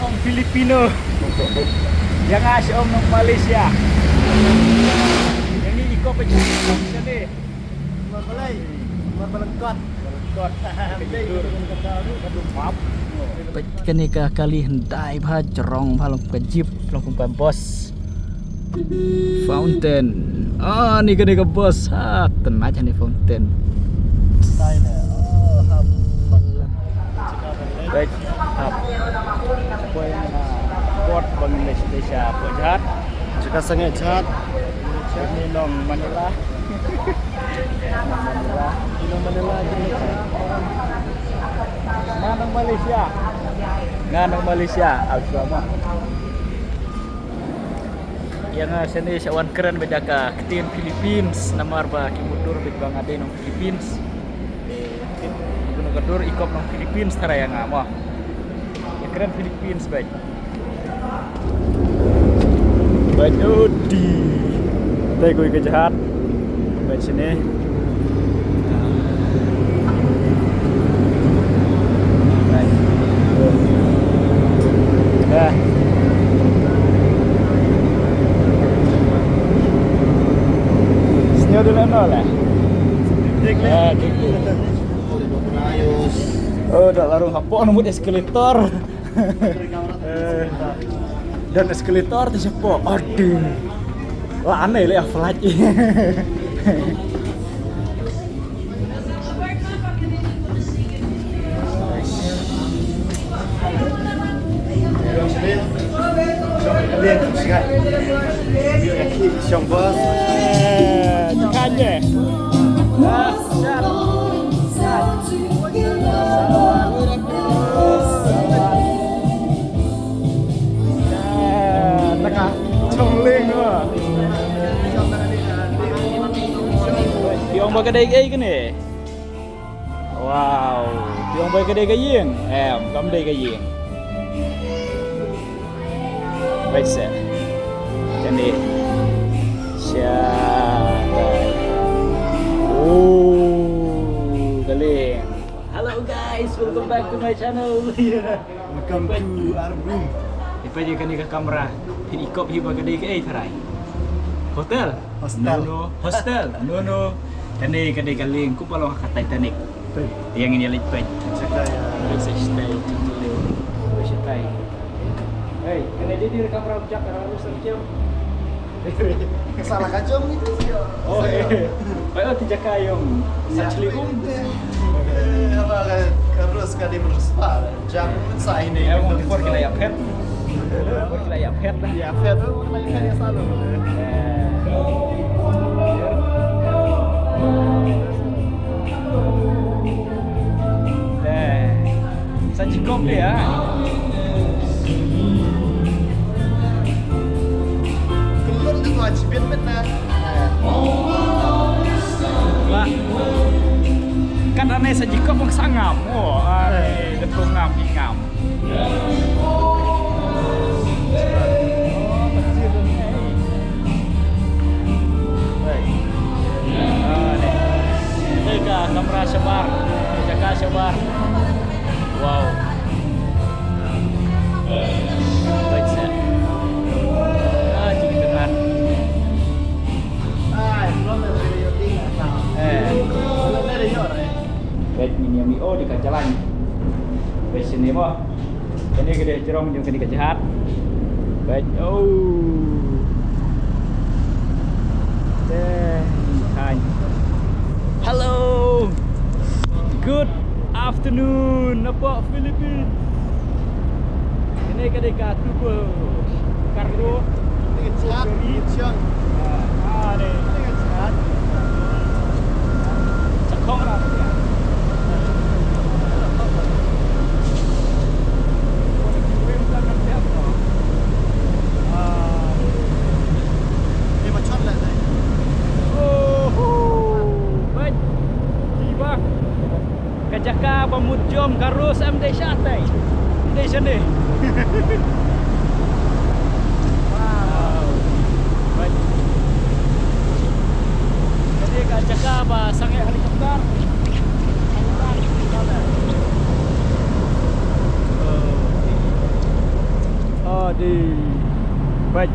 Orang Filipino yang ngasih om nong Malaysia. Yang ini ikut pejabat sini. Malay, malengkot. Kot. Kani ka kali hendai bha cerong bha long ka jeep long ka bos. Fountain. Ah ni kani ka bos. Ah tenang aja nih fountain. Style. Oh, hab. Baik. Hap. Poin port Bank Indonesia Pojat. Jika sangat jahat, Ini nong Manila. Manila. Ilang Manila jenis. Nganong Malaysia. Nganong Malaysia. Alsama. Yang sini sawan keren beda ka ketin Philippines namar ba kimudur bit bang ade nong Philippines. Gunung Kedur ikop nong Philippines tara yang ngamo. Ya keren Philippines baik. Baik odi. Tadi gue kejahat. Baik sini. Baik. Dah. Senyo dulu nol lah. Oh, dah larung hapok nomor eskalator. Dan eskalator tu siapa? Aduh. Wah aneh lah flight. Tanya. Tengah congling wah. Tiong ba kedai gay kene? Wow, tiong ba kedai gayeng? Kam dai gayeng. Baik set. Jadi siapa? Oh, galing. Hello guys, welcome back to my channel. Welcome to our room. Ipa je kan ke kamera. Ikop hiba kedai ke tharai. Hotel? Hostel. No. Hostel. No. Kani kedai galing ku palong ka Titanic. Yang ini lipet. Cakap ya. Bisa stay. Bisa stay. Hey, kena jadi kamera bujak harus tercium. Salah kacung itu sih. Oh, oh tidak kayong. Sacilikum. Harus kali meruspa. Jangan sah ini. Mau dipor kita ya pet. Dipor kita ya pet lah. Ya, Fed itu kan yang selalu. Sajikop dia. Keluar itu wajibin benar. Lah. Kan aneh sajikop mong sangam. Oh, aneh detung ngam ingam. Kamera sebar, jaga sebar. Wow. Baik set. Jadi dengar. Belum ada yang tinggal. Belum ada yang orang. Baik ini oh di kacalan. Baik sini mah. Ini gede cerong jeung di kacahat. Baik. Oh. Hai. Hello. Good afternoon, apa Philippines. Ini kedai katu po. Kargo. Ini cat, ciong. Ini. Ini cat. Cekong lah dia. Ini macam lah. Kajaka pemujum karus MD Syatai. MD sini. Wow. Baik. Jadi kajaka apa sangai helikopter. Baik.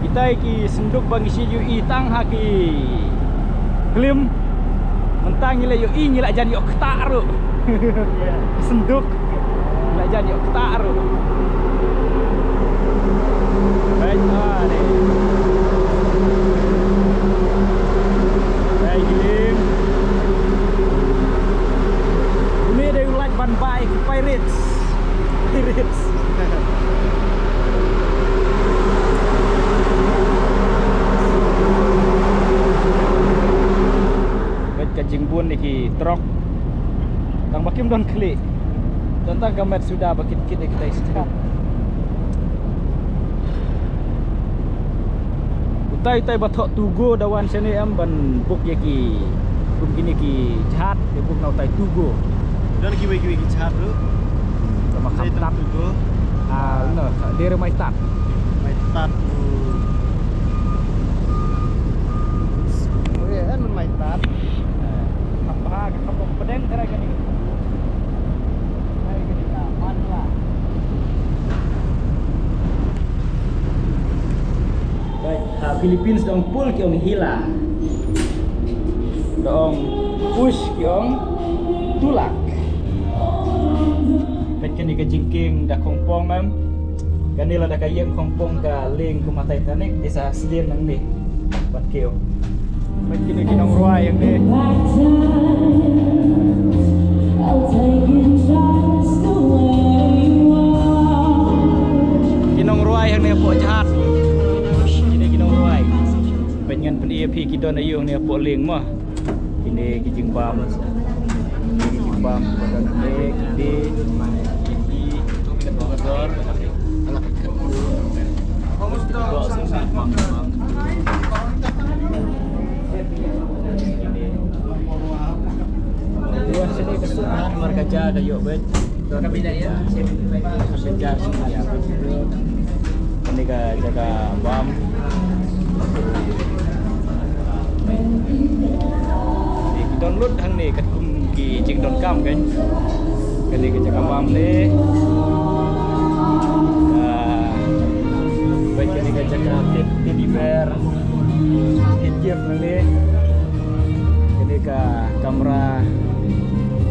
Kita iki senduk bagi si UI tang haki. Klim mentang nilai UI nilai jadi ok taru. Senduk nilai jadi ok taru. Baik, ni. Baik, Klim. Ini ada ulat ban baik Pirates. Pirates. Kajing bun ni truk tang bakim don klik tentang gamet sudah bakit kita istirahat utai batok tugo dawan sini am ban buk yaki buk gini ki jahat ya buk nau tai tugo Dan kiwi jahat lu. sama kaptap tugo. no dia mai tat Mai tat. Oh ya, kan mai tat. apa kapok pedeng cara gini hari gini aman lah baik Philippines dong pul kiong hilang dong push kiong tulak baik kini ke jingking dah kompong mem ganila dah kayeng kompong ka ling ku matai tanik desa sedien nang ni buat kio baik kini kinong ruai yang ni kinong ruai yang ni apa jahat ini kinong ruai pengen pen EAP kita na yung ni apa ling mah ini kijing bam pada nanti kidi motor anak Tuan sini kesukaan markaja kayu bet. Kabila ya. Kerja sini ya. Ini ka jaga bam. Di download hang ni kat kum ki jing don kam kan. Kali ka jaga bam ni. Baik kini ka jaga teddy bear. Hijab ni. Kini ka kamera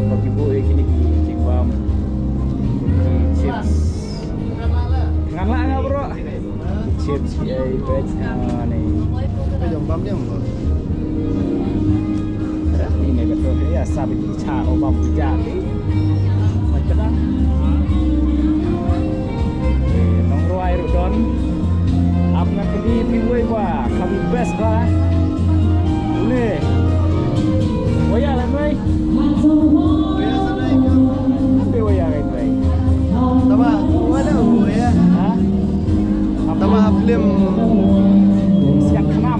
bagi boy kini cik bam chips ngalak enggak bro chips ya bet ni Bây bam dia mau. ini betul ya sabi cha obam bijak macam dah nong ruai rudon ap ngan kedi piwai ba kami best ba ni waya lah mai Tama, wala ya. ha Tama film. siap kenam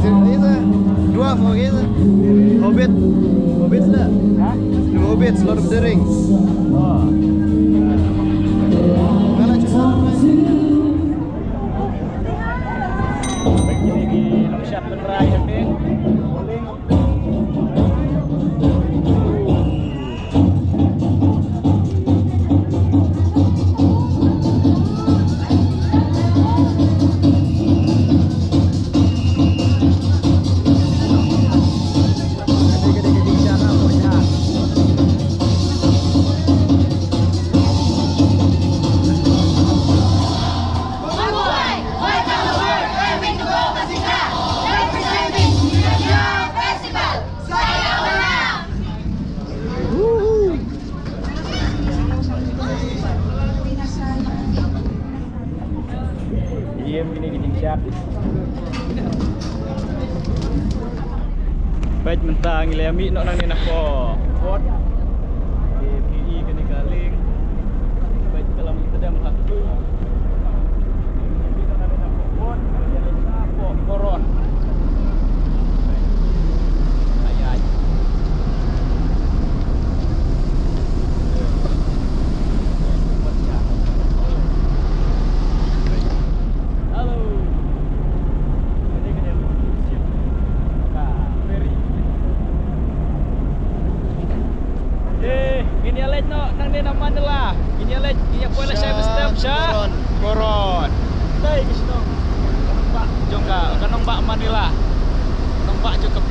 Ini dua fokus. Hobbit. Hobbit lah. ha Film Hobbit, Lord of the Rings. oh Mana cerita? Baik lagi nak shot benerai ni. Boleh. Baik mentang ile ambil nak nang ni nak ko. Bot. PE kena galing. Baik dalam kita dah mengaku. Kita nak nak bot, dia nak koron. Ayat. Halo. Ini alat no nang dia nama adalah. Ini alat dia boleh saya step Syah. Koron. day guys no. Kanong ba? Jong ka, kanong ba Manila? Kanong ba jud ka